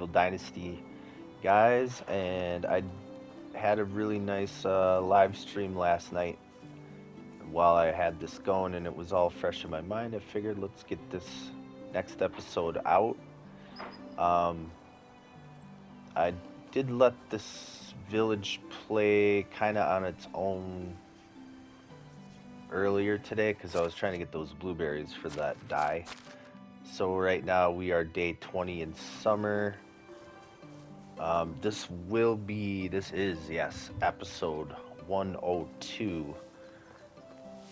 Medieval Dynasty guys, and I had a really nice live stream last night while I had this going, and it was all fresh in my mind. I figured let's get this next episode out. Um, I did let this village play kind of on its own earlier today because I was trying to get those blueberries for that dye. So right now we are day 20 in summer. This is, yes, episode 102.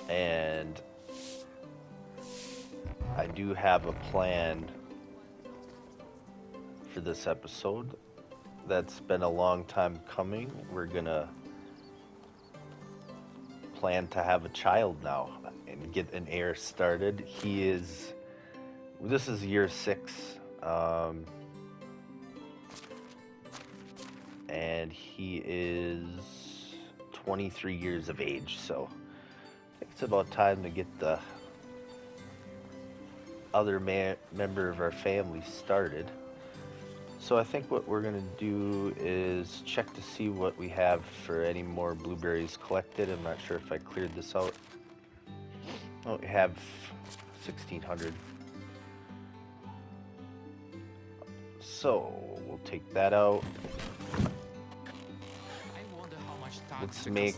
And I do have a plan for this episode that's been a long time coming. We're gonna plan to have a child now and get an heir started. This is year 6. And he is 23 years of age, so I think it's about time to get the other member of our family started. So I think what we're gonna do is check to see what we have for any more blueberries collected. I'm not sure if I cleared this out. Oh, we have 1,600. So we'll take that out. Let's make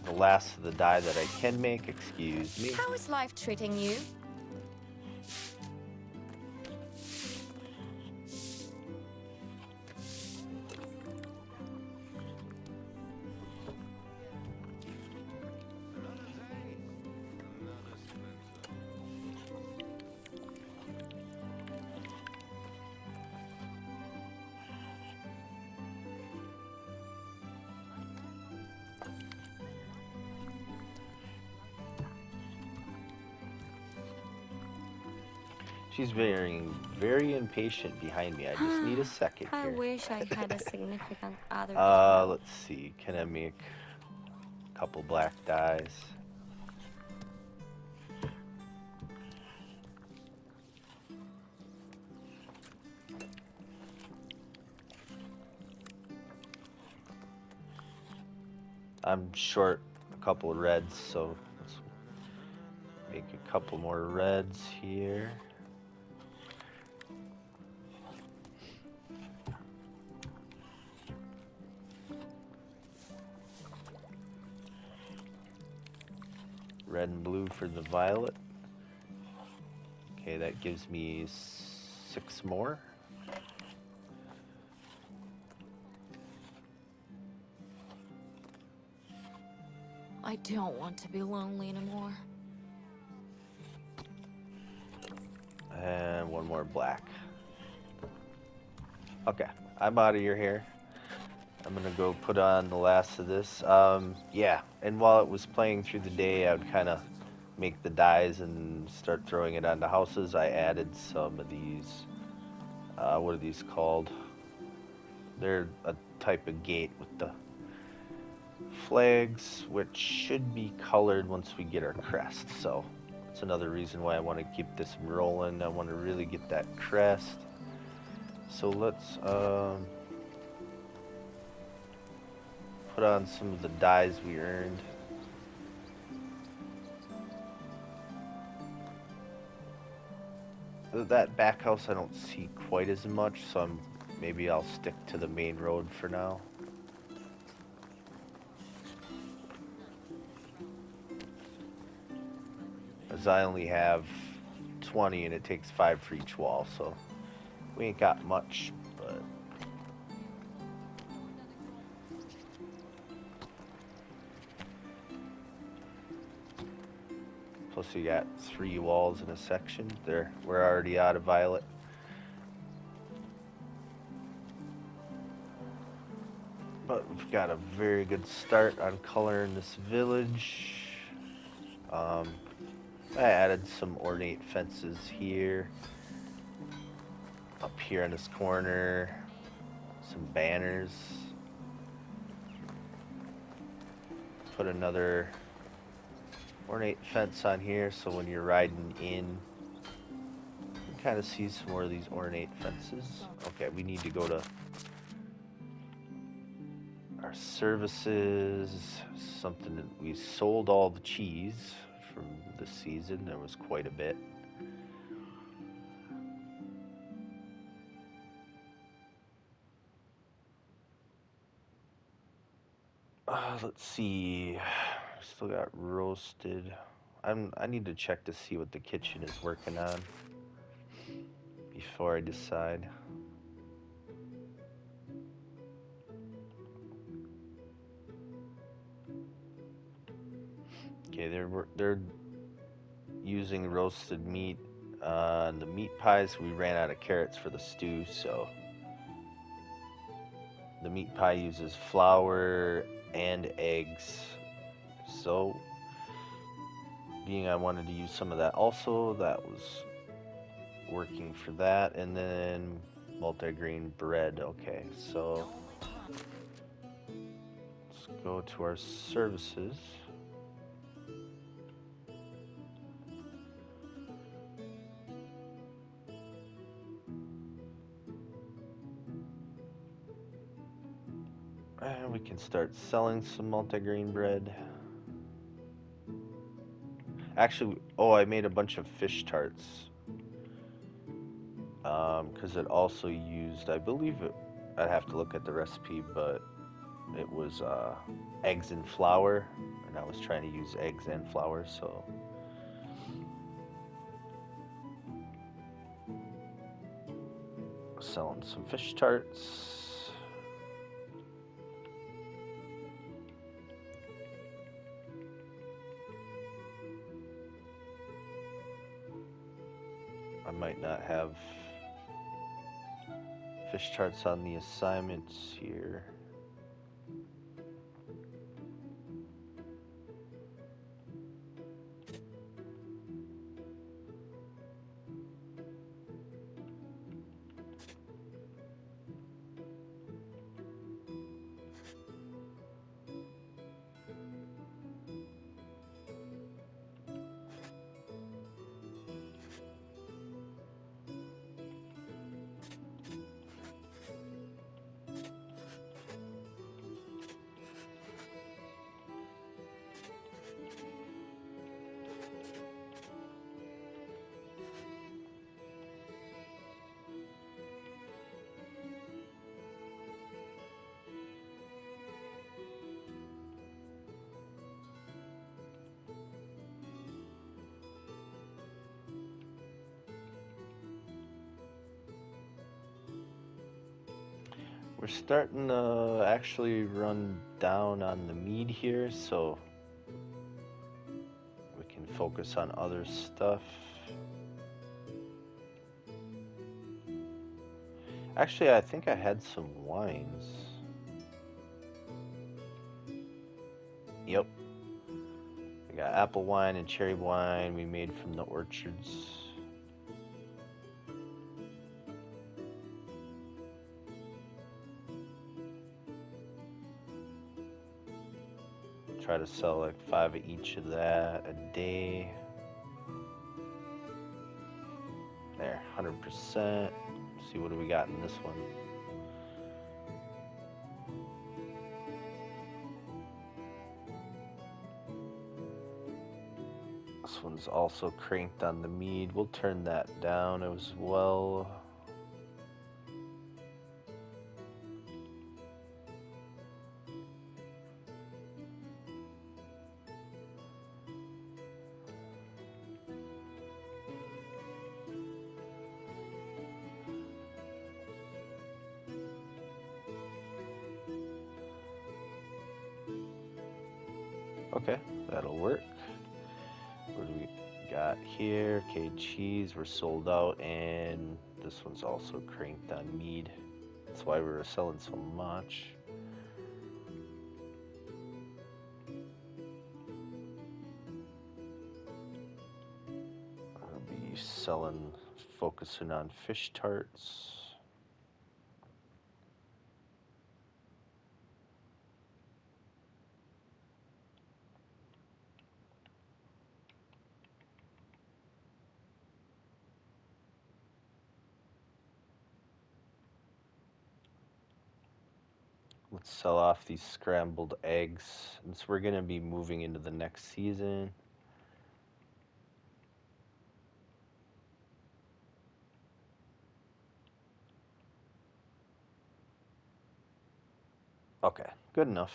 the last of the dye that I can make. Excuse me. How is life treating you? She's very impatient behind me. I just need a second here. I wish I had a significant other. Let's see. Can I make a couple black dyes? I'm short a couple of reds, so let's make a couple more reds here. Red and blue for the violet. Okay, that gives me 6 more. I don't want to be lonely anymore. And 1 more black. Okay, I'm out of your hair. I'm gonna go put on the last of this. Yeah, and while it was playing through the day, I would kind of make the dyes and start throwing it onto houses. I added some of these, what are these called? They're a type of gate with the flags, which should be colored once we get our crest. So that's another reason why I want to keep this rolling. I want to really get that crest. So let's put on some of the dyes we earned. That back house I don't see quite as much, so maybe I'll stick to the main road for now. As I only have 20 and it takes 5 for each wall, so we ain't got much, but plus you got 3 walls in a section. There, we're already out of violet. But we've got a very good start on coloring this village. I added some ornate fences here. Up here in this corner, some banners. Put another ornate fence on here so when you're riding in, kind of see some more of these ornate fences. Okay, we need to go to our services. Something that we sold all the cheese from this season. There was quite a bit. Let's see. Still got roasted. I need to check to see what the kitchen is working on before I decide. Okay, they're using roasted meat. The meat pies, we ran out of carrots for the stew, so the meat pie uses flour and eggs. So, being I wanted to use some of that also, that was working for that. And then multigrain bread. Okay, so let's go to our services. And we can start selling some multigrain bread. Actually, oh, I made a bunch of fish tarts. Because it also used, I believe it, I'd have to look at the recipe, but it was eggs and flour, and I was trying to use eggs and flour, so. Selling some fish tarts. I might not have fish tarts on the assignments here. We're starting to actually run down on the mead here, so we can focus on other stuff. Actually, I think I had some wines. Yep. I got apple wine and cherry wine we made from the orchards. Try to sell like 5 of each of that a day. There, 100%. See what do we got in this one. This one's also cranked on the mead. We'll turn that down as well. Okay, that'll work. What do we got here? Okay, cheese, we're sold out, and this one's also cranked on mead. That's why we were selling so much. I'll be selling, focusing on fish tarts. Let's sell off these scrambled eggs since we're gonna be moving into the next season. Okay, good enough.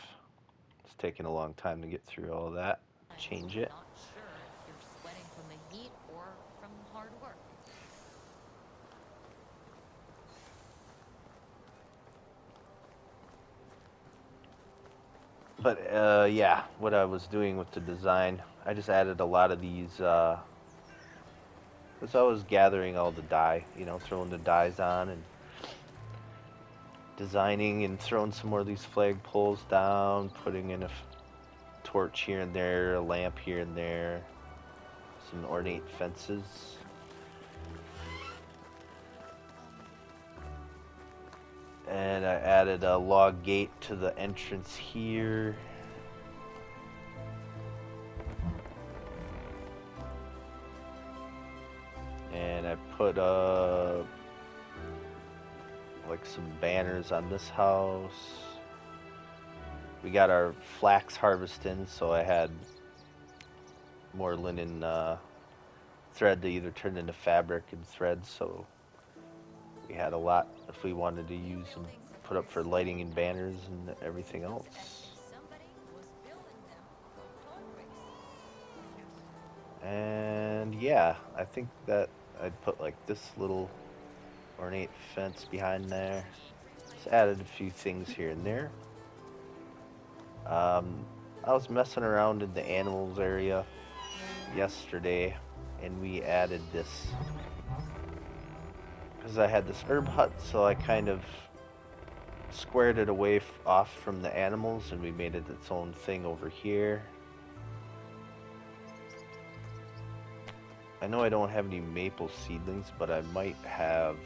It's taking a long time to get through all of that. Change it. Not sure if you're sweating from the heat or from hard work. But yeah, what I was doing with the design, I just added a lot of these, as I was gathering all the dye, throwing the dyes on and designing and throwing some more of these flagpoles down, putting in a torch here and there, a lamp here and there, some ornate fences. And I added a log gate to the entrance here. And I put like some banners on this house. We got our flax harvest in, so I had more linen thread to either turn into fabric and thread, so we had a lot if we wanted to use them, put up for lighting and banners and everything else. And yeah, I think that I'd put like this little ornate fence behind there. Just added a few things here and there. I was messing around in the animals area yesterday, and we added this because I had this herb hut, so I kind of squared it away off from the animals, and we made it its own thing over here. I know I don't have any maple seedlings, but I might have.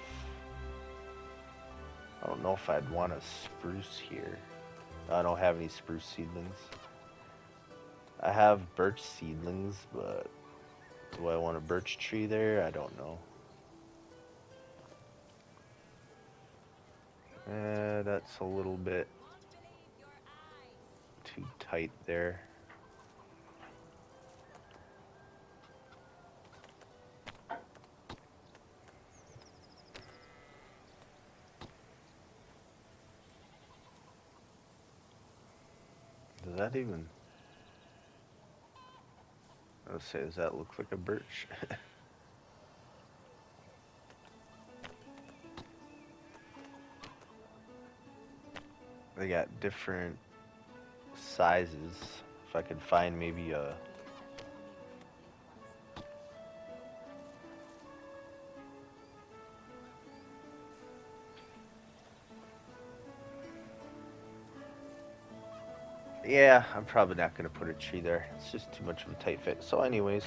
I don't know if I'd want a spruce here. I don't have any spruce seedlings. I have birch seedlings, but do I want a birch tree there? I don't know. That's a little bit too tight there. Does that even... I would say, does that look like a birch? They got different sizes. If I could find maybe a... Yeah, I'm probably not going to put a tree there. It's just too much of a tight fit. So anyways,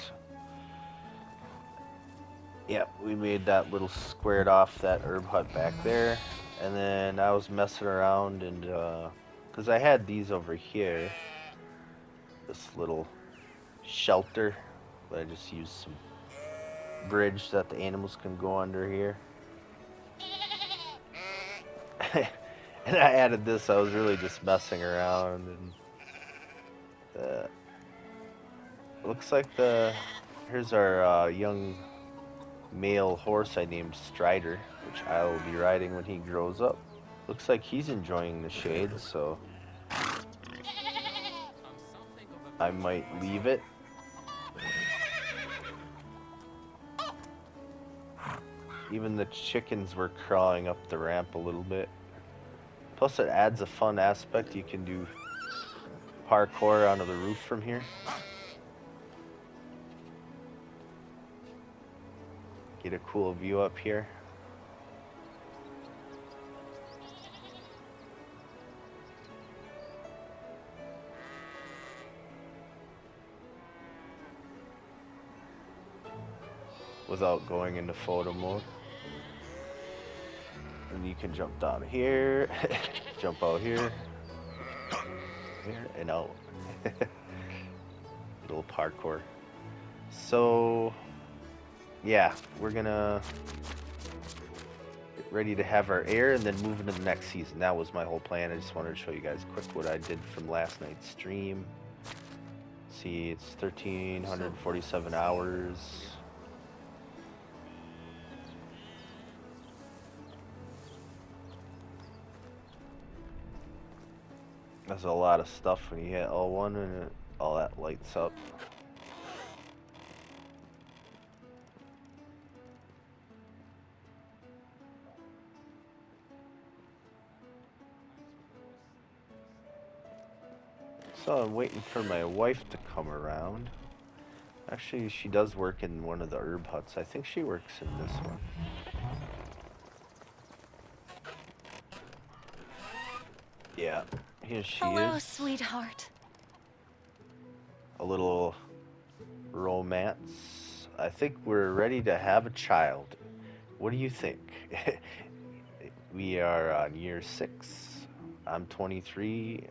yeah, we made that little squared off that herb hut back there. And then I was messing around and, because I had these over here, this little shelter, but I just used some bridge that the animals can go under here. And I added this. I was really just messing around, and looks like here's our young male horse I named Strider, which I will be riding when he grows up. Looks like he's enjoying the shade, so I might leave it. Even the chickens were crawling up the ramp a little bit. Plus it adds a fun aspect. You can do parkour onto the roof from here. Get a cool view up here. Without going into photo mode. And you can jump down here, jump out here, and out. Little parkour. So, yeah, we're gonna get ready to have our heir and then move into the next season. That was my whole plan. I just wanted to show you guys quick what I did from last night's stream. See, it's 1,347 hours. That's a lot of stuff when you hit L1 and all that lights up. So I'm waiting for my wife to come around. Actually, she does work in one of the herb huts. I think she works in this one. Yeah, here she Hello, is. sweetheart. A little romance. I think we're ready to have a child. What do you think? We are on year 6. I'm 23.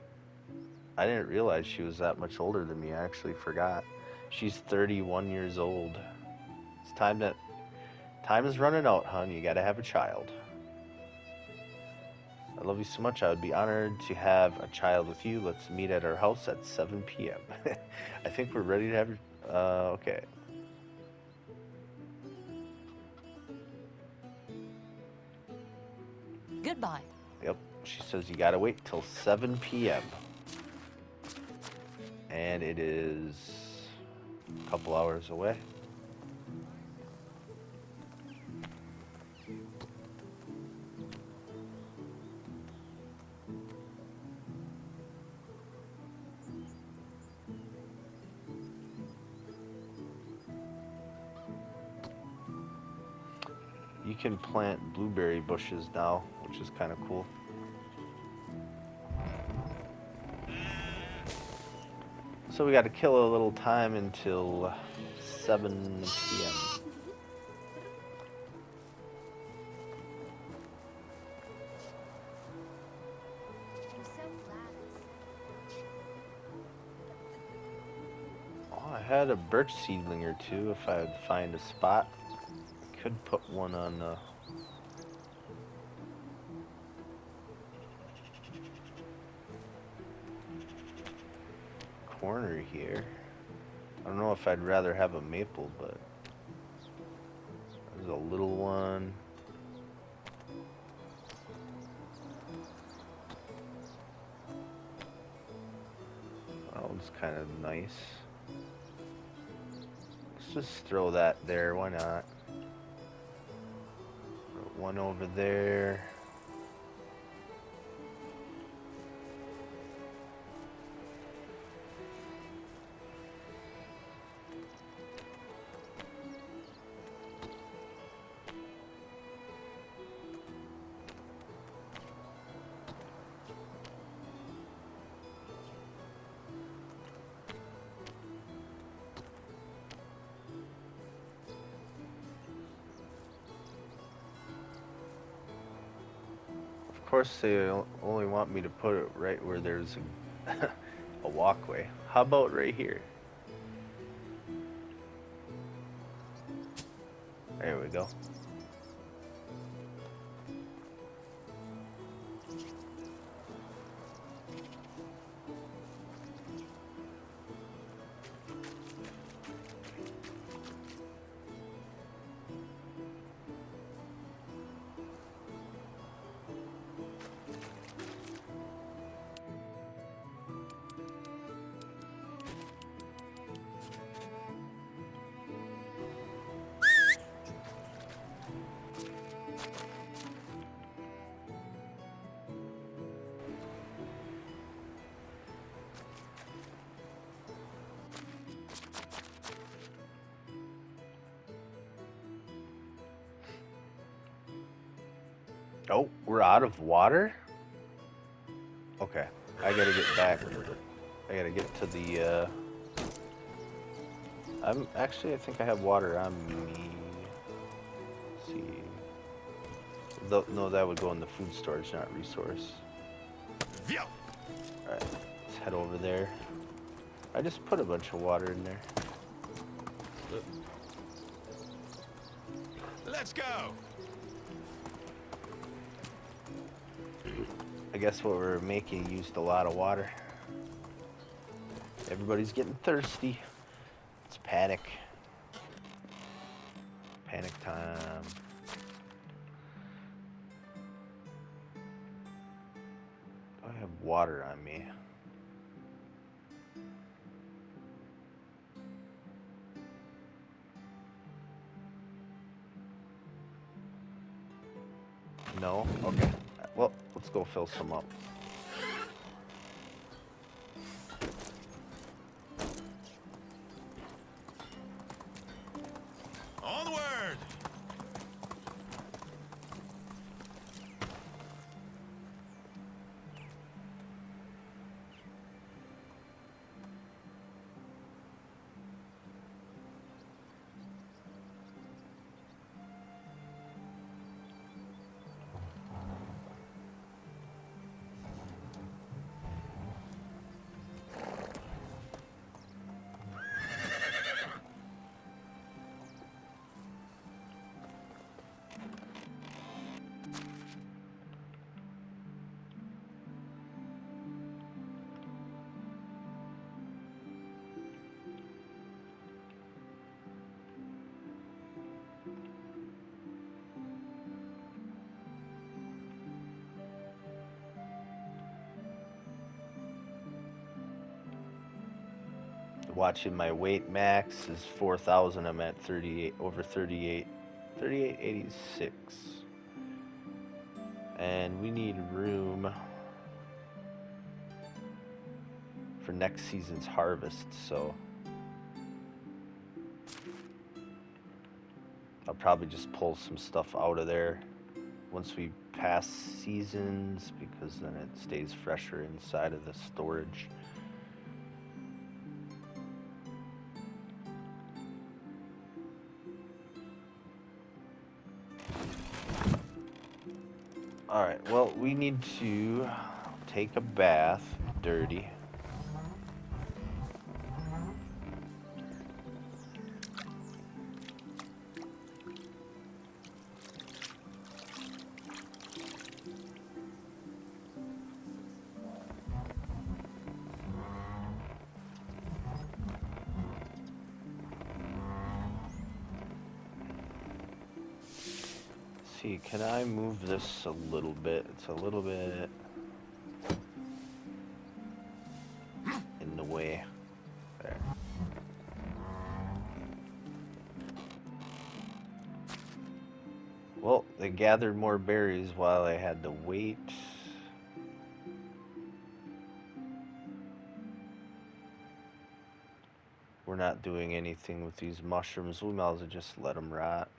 I didn't realize she was that much older than me. I actually forgot. She's 31 years old. It's time is running out, hon. You gotta have a child. I love you so much. I would be honored to have a child with you. Let's meet at our house at 7 p.m. I think we're ready to have okay. Goodbye. Yep. She says you gotta wait till 7 p.m. And it is a couple hours away. You can plant blueberry bushes now, which is kind of cool. So we got to kill a little time until 7 p.m. Oh, I had a birch seedling or two if I'd find a spot. Could put one on the corner here. I don't know if I'd rather have a maple, but there's a little one. That one's kind of nice. Let's just throw that there, why not? Put one over there. Of course, they only want me to put it right where there's a walkway. How about right here? There we go. Oh, we're out of water? Okay, I gotta get back. I gotta get to the, I think I have water on me. Let's see. No, that would go in the food storage, not resource. Alright, let's head over there. I just put a bunch of water in there. Let's go. I guess what we're making used a lot of water. Everybody's getting thirsty. It's panic. Panic time. I have water on me. No? Okay. Well, let's go fill some up. Onward! Watching my weight max is 4,000. I'm at 38, over 38, 3886. And we need room for next season's harvest, so I'll probably just pull some stuff out of there once we pass seasons, because then it stays fresher inside of the storage. Alright, well, we need to take a bath, dirty. See, can I move this a little bit? It's a little bit in the way. There. Well, they gathered more berries while I had to wait. We're not doing anything with these mushrooms. We might as well just let them rot.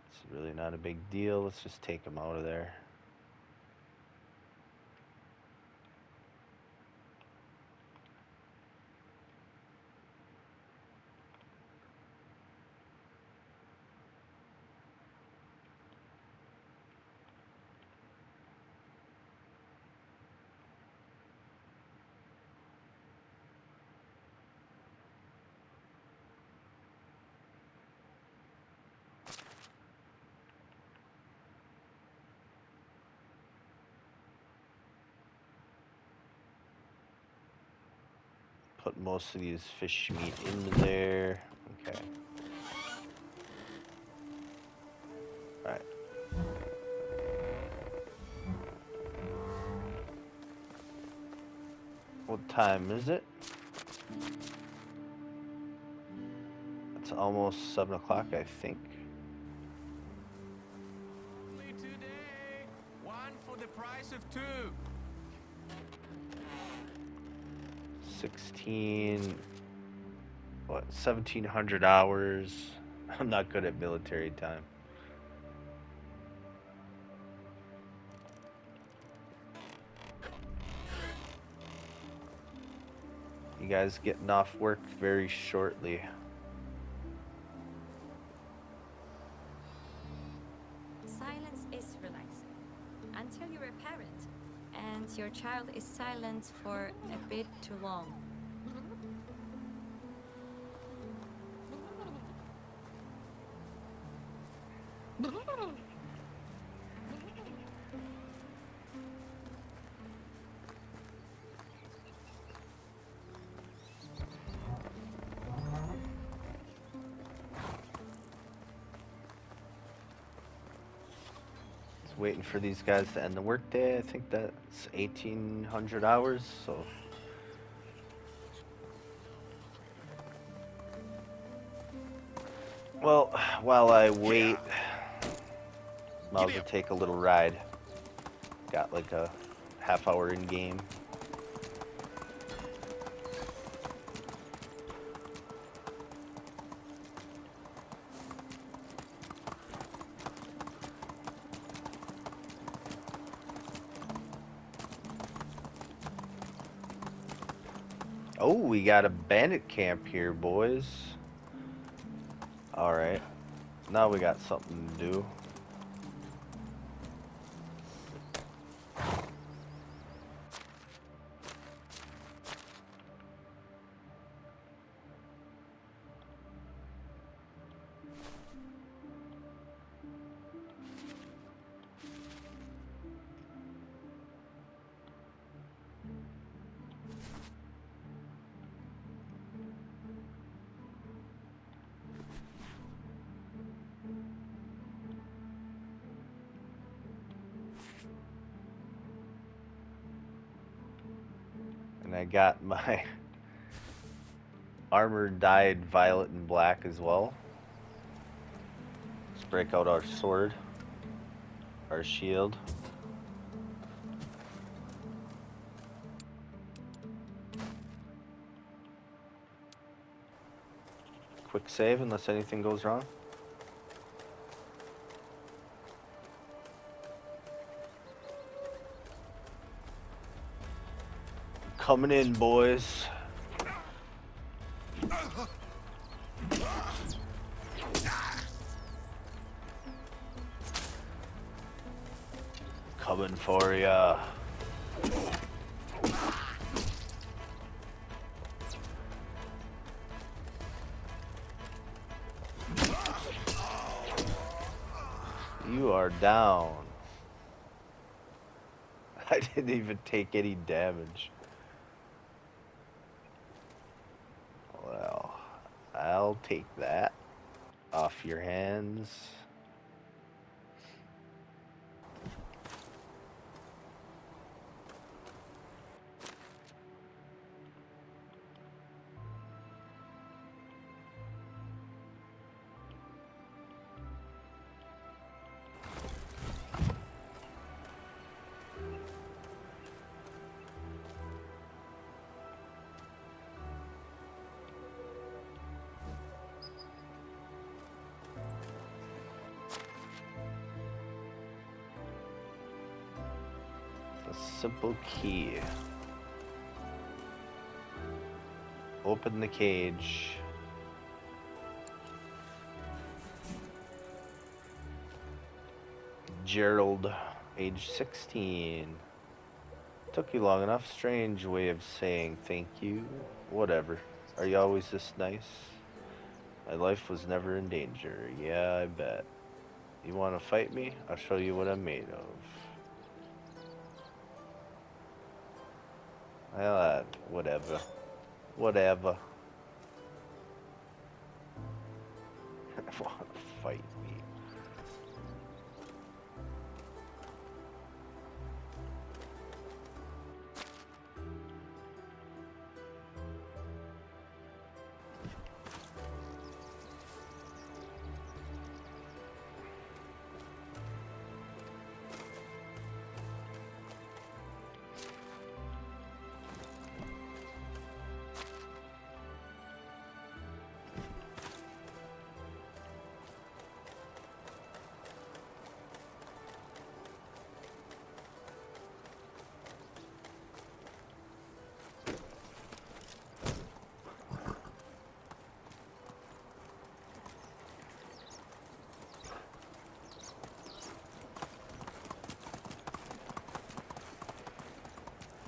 It's really not a big deal. Let's just take them out of there. Put most of these fish meat into there. Okay. Alright. What time is it? It's almost 7 o'clock, I think. Only today! One for the price of two! 1700 hours. I'm not good at military time. You guys getting off work very shortly. Silence is relaxing until you're a parent and your child is silent for a bit too long. waiting for these guys to end the workday. I think that's 1,800 hours, so. Well, while I wait, might as well take a little ride. Got like a half hour in game. Oh, we got a bandit camp here, boys. Alright. Now we got something to do. And I got my armor dyed violet and black as well. Let's break out our sword, our shield. Quick save unless anything goes wrong. Coming in, boys. Coming for ya. You are down. I didn't even take any damage. Well, I'll take that off your hands. A simple key. Open the cage. Gerald, age 16. Took you long enough. Strange way of saying thank you. Whatever. Are you always this nice? My life was never in danger. Yeah, I bet. You want to fight me? I'll show you what I'm made of. Well, whatever. Whatever. Want to fight me?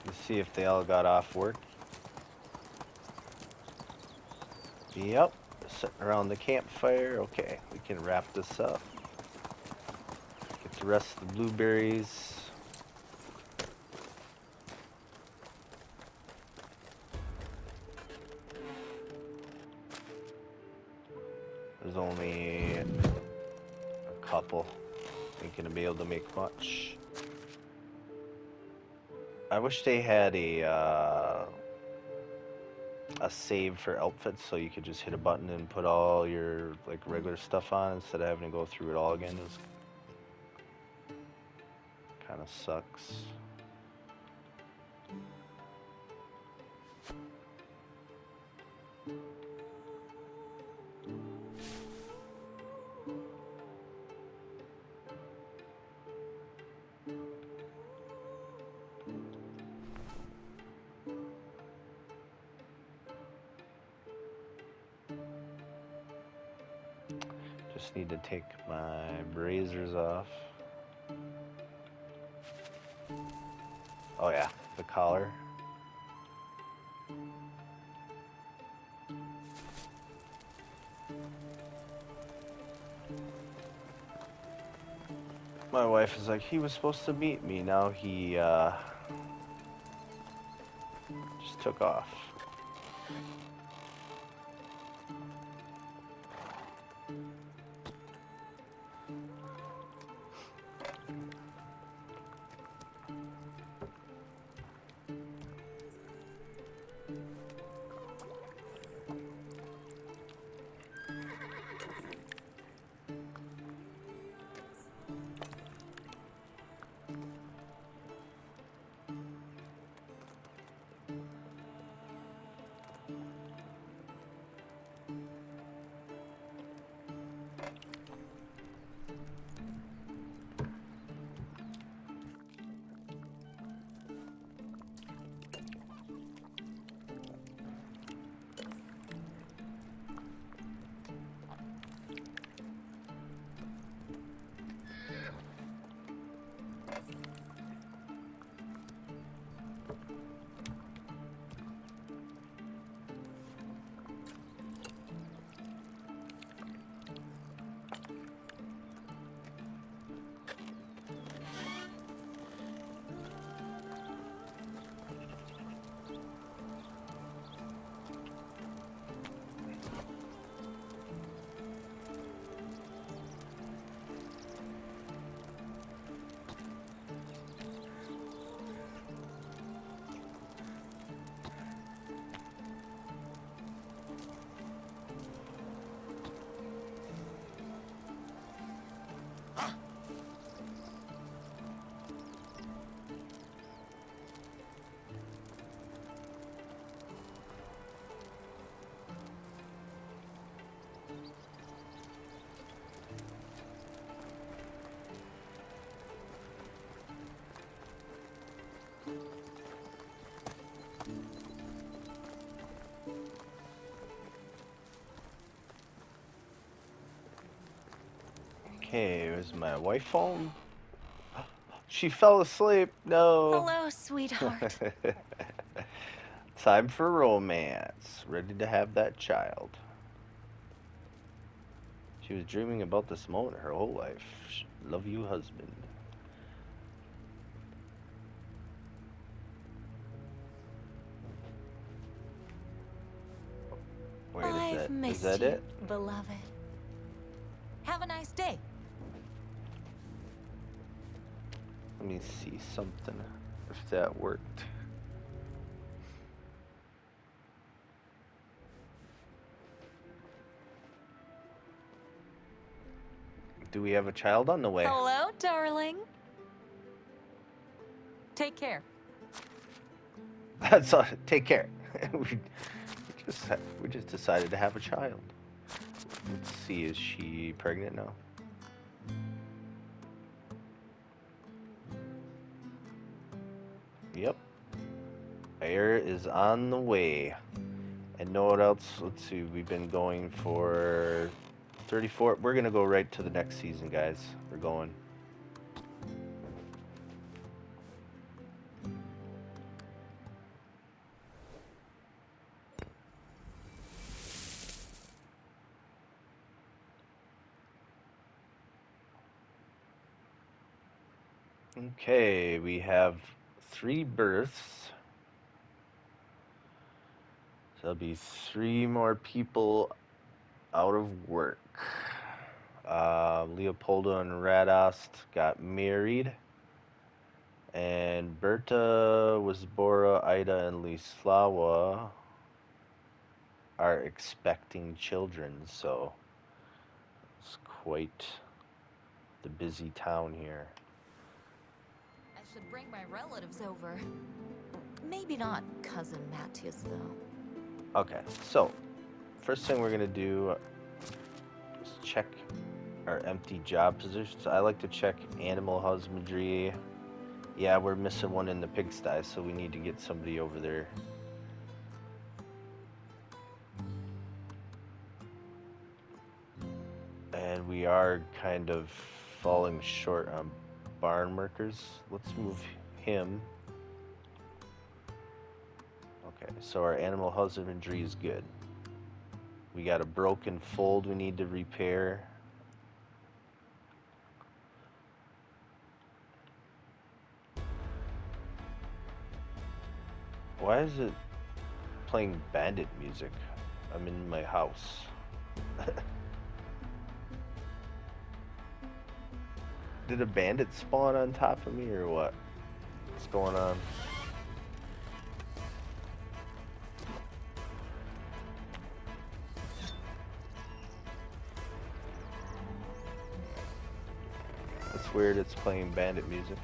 Let's see if they all got off work. Yep, sitting around the campfire. Okay, we can wrap this up. Get the rest of the blueberries. There's only a couple. Ain't gonna be able to make much. I wish they had a save for outfits so you could just hit a button and put all your like regular stuff on instead of having to go through it all again. It kind of sucks. Just need to take my braziers off. Oh yeah, the collar. My wife is like, he was supposed to meet me. Now he just took off. Okay, is my wife home? She fell asleep. No. Hello, sweetheart. Time for romance. Ready to have that child. She was dreaming about this moment her whole life. Love you, husband. Wait, I've is missed that you, it? beloved. Have a nice day. Let me see something. If that worked. Do we have a child on the way? Hello, darling. Take care. That's all. Take care. We just decided to have a child. Let's see, is she pregnant now? Yep. Heir is on the way. And know what else? Let's see, we've been going for 34. We're gonna go right to the next season, guys. We're going. Okay, we have 3 births. So there'll be 3 more people out of work. Leopoldo and Radost got married. And Berta, Wisbora, Ida, and Lislawa are expecting children, so it's quite the busy town here. I should bring my relatives over. Maybe not cousin Matthias, though. Okay, so first thing we're gonna do is check our empty job positions. I like to check animal husbandry. Yeah, we're missing one in the pigsty, so we need to get somebody over there. And we are kind of falling short on barn workers. Let's move him. Okay, so our animal husbandry is good. We got a broken fold we need to repair. Why is it playing bandit music? I'm in my house. Did a bandit spawn on top of me or what? What's going on? It's weird it's playing bandit music.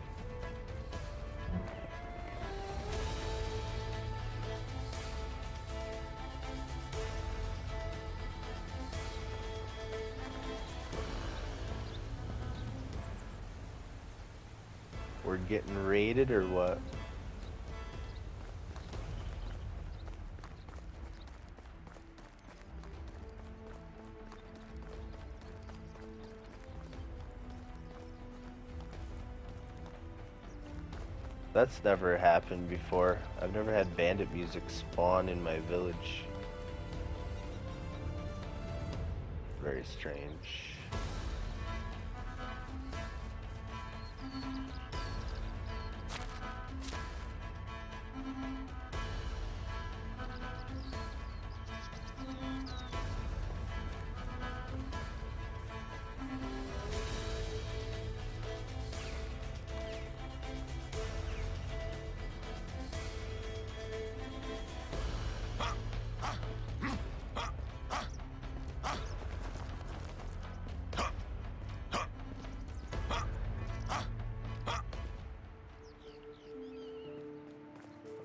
We're getting raided or what? That's never happened before. I've never had bandit music spawn in my village. Very strange.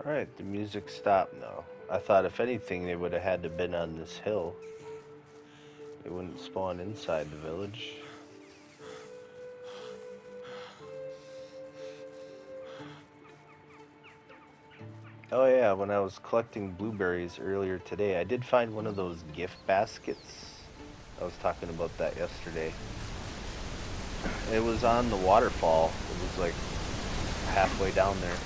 Alright, the music stopped now. I thought if anything they would have had to been on this hill. They wouldn't spawn inside the village. Oh yeah, when I was collecting blueberries earlier today, I did find one of those gift baskets. I was talking about that yesterday. It was on the waterfall. It was like halfway down there.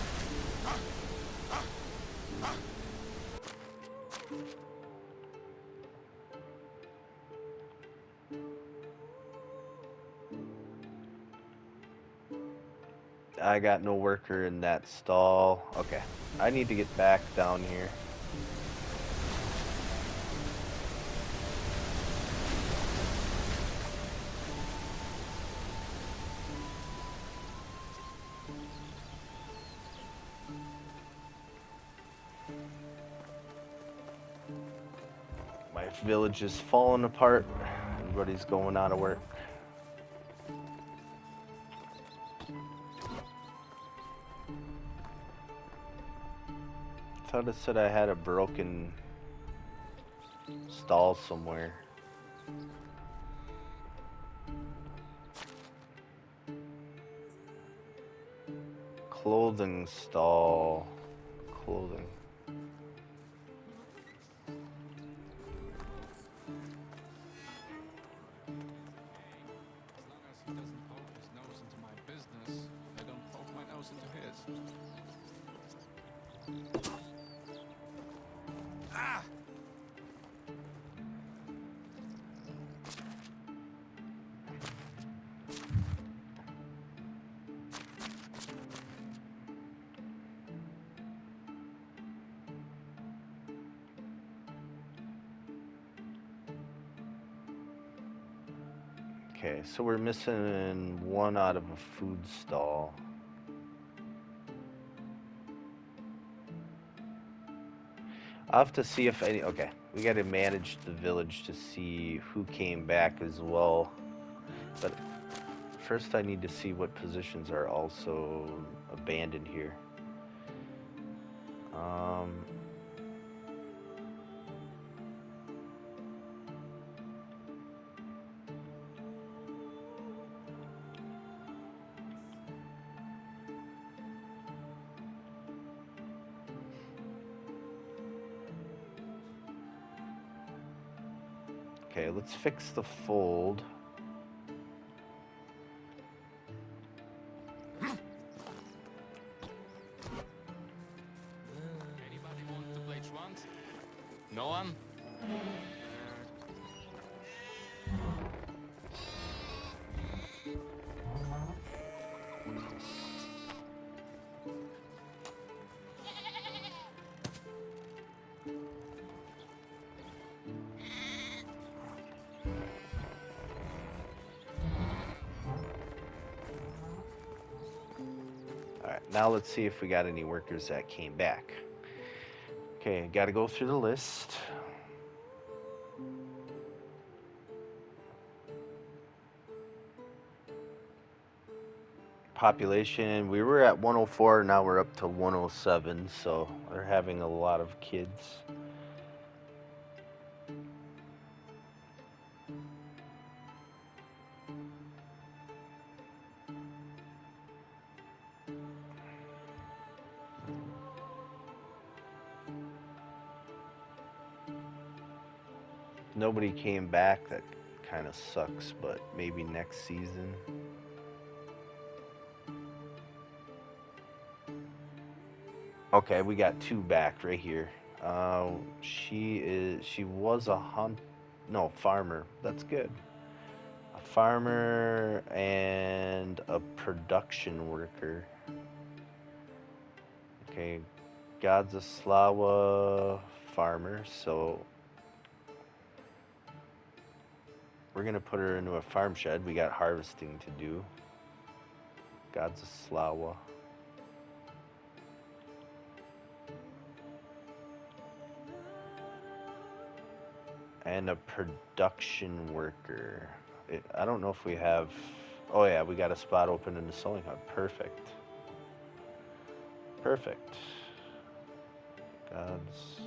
I got no worker in that stall. Okay, I need to get back down here. My village is falling apart. Everybody's going out of work. I thought it said I had a broken stall somewhere. Clothing stall. Clothing. As long as he doesn't poke his nose into my business, I don't poke my nose into his. Ah! Okay, so we're missing one out of a food stall. I'll have to see if any. Okay, we got to manage the village to see who came back as well. But first, I need to see what positions are also abandoned here. Okay, let's fix the fold. Anybody want to play truant? No one? All right, now let's see if we got any workers that came back. Okay, got to go through the list. Population, we were at 104, now we're up to 107, so we're having a lot of kids. Nobody came back, that kind of sucks, but maybe next season. Okay, we got two back right here. She was a farmer. That's good. A farmer and a production worker. Okay, Godzaslawa farmer, so we're gonna put her into a farm shed. We got harvesting to do. Godzaslawa. And a production worker. I don't know if we have. Oh yeah, we got a spot open in the sewing hut. Perfect. Perfect. Gods.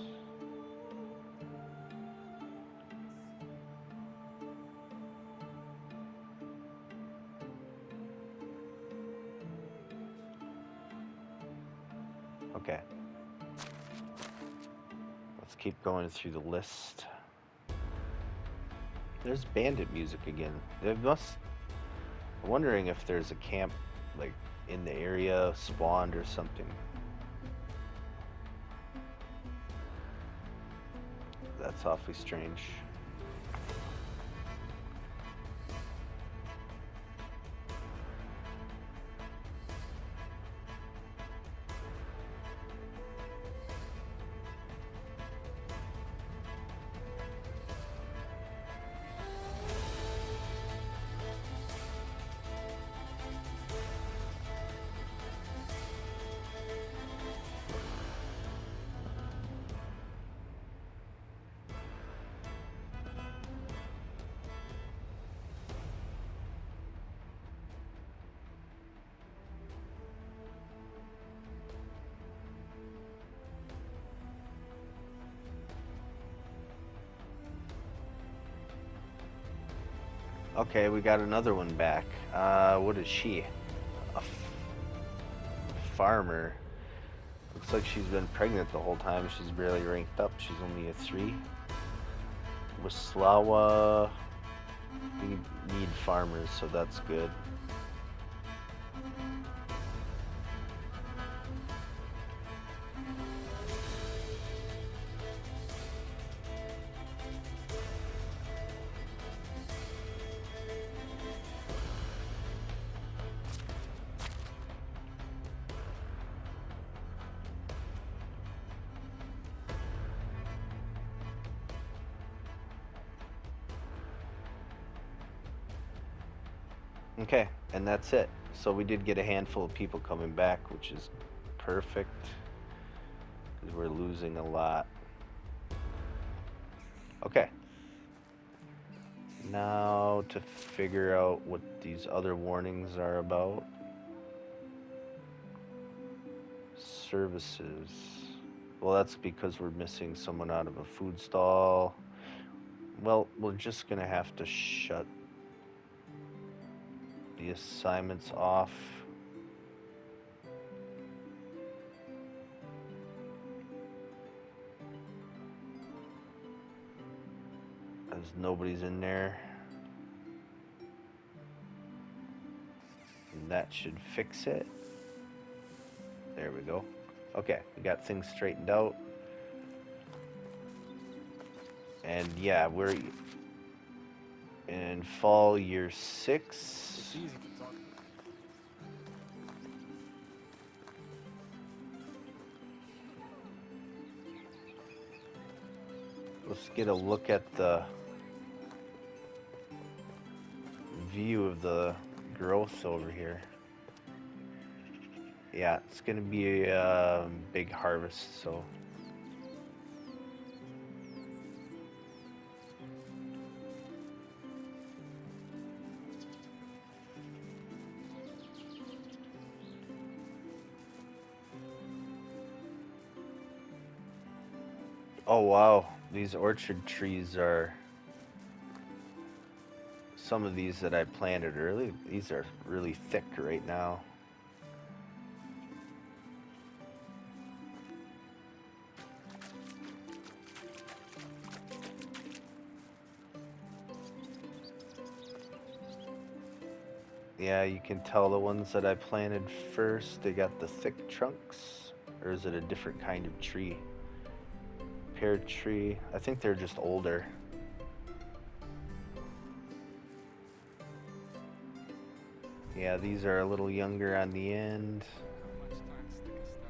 Okay. Let's keep going through the list. There's bandit music again. I'm wondering if there's a camp like in the area spawned or something. That's awfully strange. Okay, we got another one back. What is she? A farmer. Looks like she's been pregnant the whole time. She's barely ranked up. She's only a 3. Waslawa. We need farmers, so that's good. Okay, and that's it. So we did get a handful of people coming back, which is perfect because we're losing a lot. Okay. Now to figure out what these other warnings are about. Services. Well, that's because we're missing someone out of a food stall. Well, we're just gonna have to shut the assignments off. As nobody's in there. And that should fix it. There we go. Okay, we got things straightened out. And yeah, we're in fall year 6. It's easy to talk. Let's get a look at the view of the growth over here. Yeah, it's gonna be a big harvest, so. Oh wow, these orchard trees are, some of these that I planted early, these are really thick right now. Yeah, you can tell the ones that I planted first, they got the thick trunks. Or is it a different kind of tree? Pear tree. I think they're just older. Yeah, these are a little younger on the end. How much time stick is that?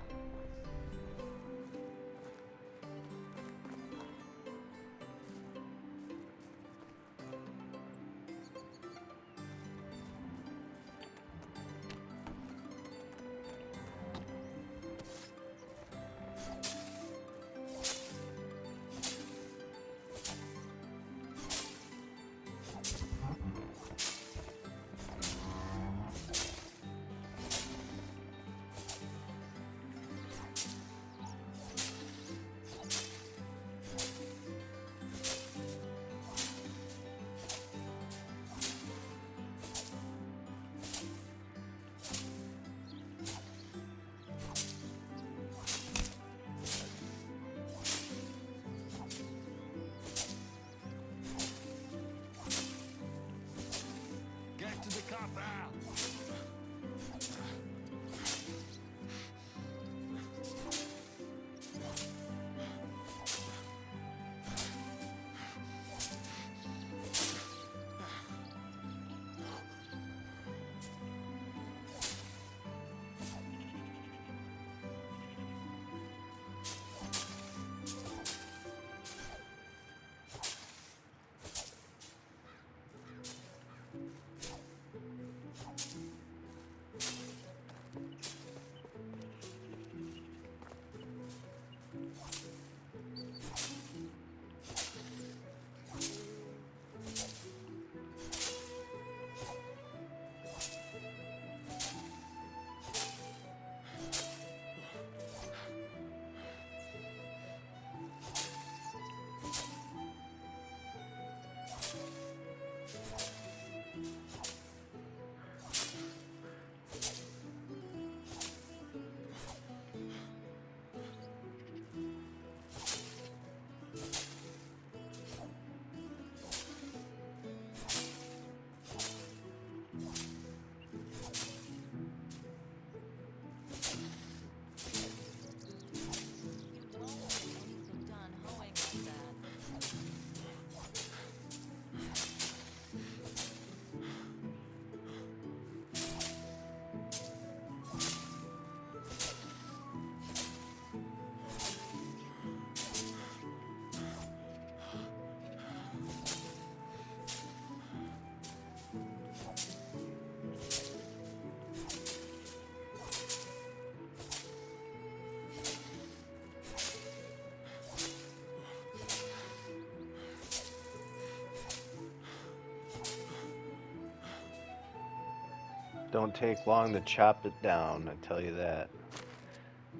Don't take long to chop it down, I tell you that.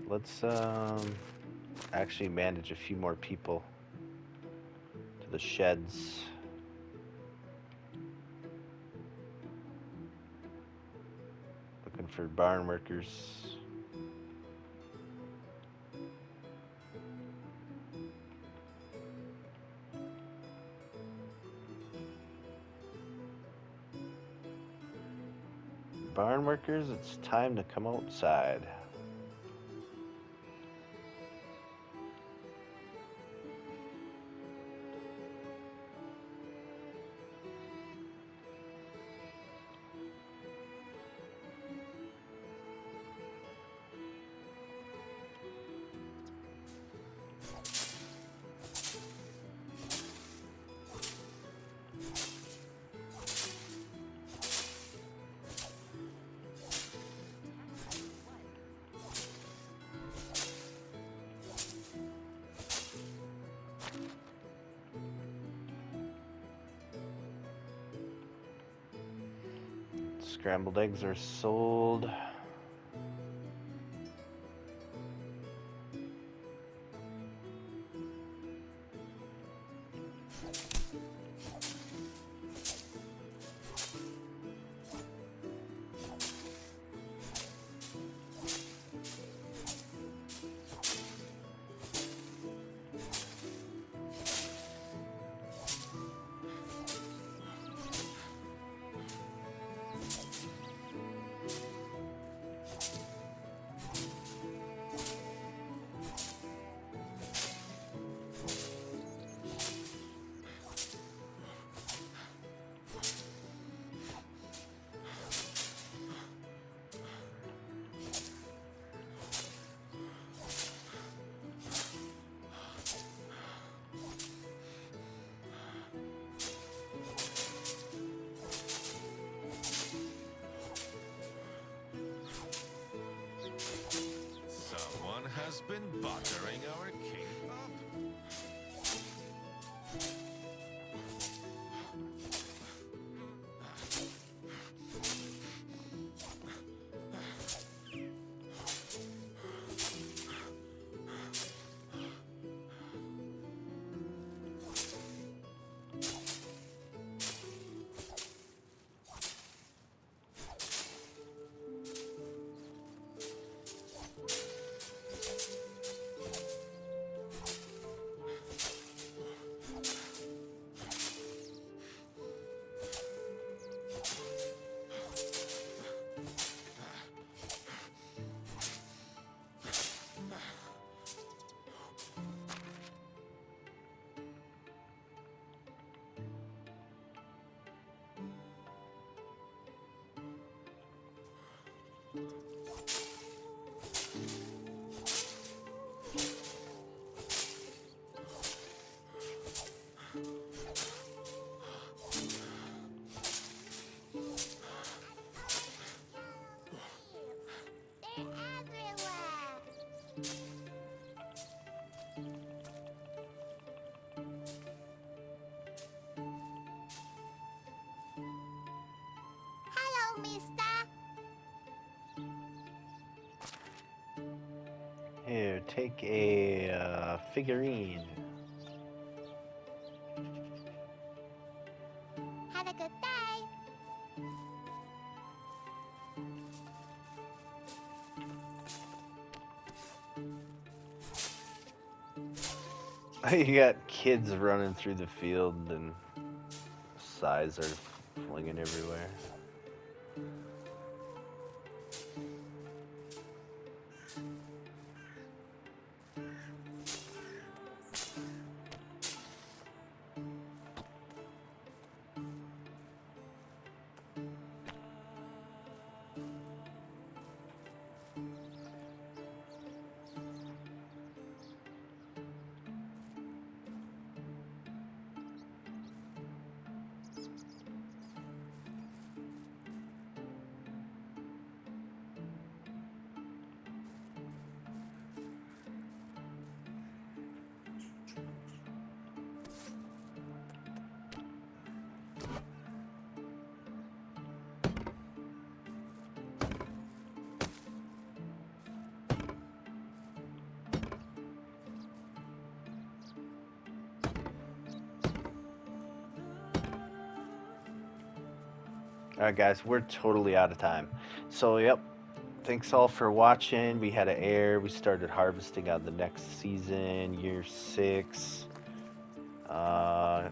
Let's actually manage a few more people to the sheds. Looking for barn workers. Barn workers, it's time to come outside. Scrambled eggs are sold. Someone has been buttering our king up. Hello, mister. Here, take a figurine. Have a good day. You got kids running through the field and size are flinging everywhere. All right, guys, we're totally out of time. So, yep. Thanks all for watching. We had an heir. We started harvesting on the next season, year 6. Yeah,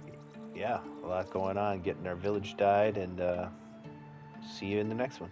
a lot going on. Getting our village dyed, and see you in the next one.